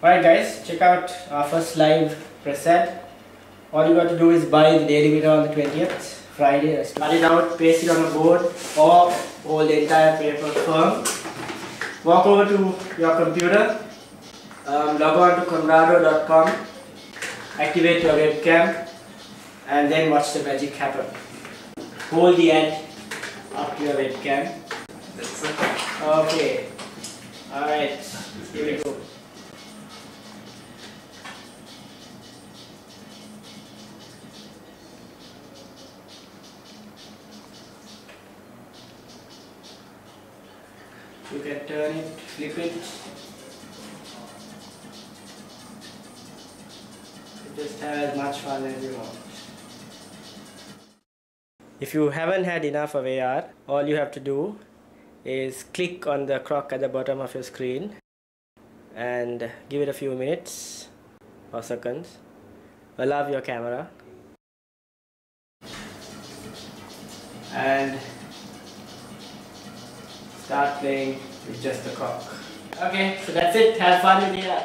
Alright guys, check out our first live preset. All you got to do is buy the daily mirror on the 20th, Friday. Start it out, paste it on a board or hold the entire paper firm. Walk over to your computer, log on to conrado.com, activate your webcam and then watch the magic happen. Hold the end up to your webcam. That's it. Okay, alright, here we go. You can turn it, flip it. Just have as much fun as you want. If you haven't had enough of AR, all you have to do is click on the clock at the bottom of your screen and give it a few minutes or seconds. Allow your camera and start playing with just the clock. Okay, so that's it. Have fun with AR.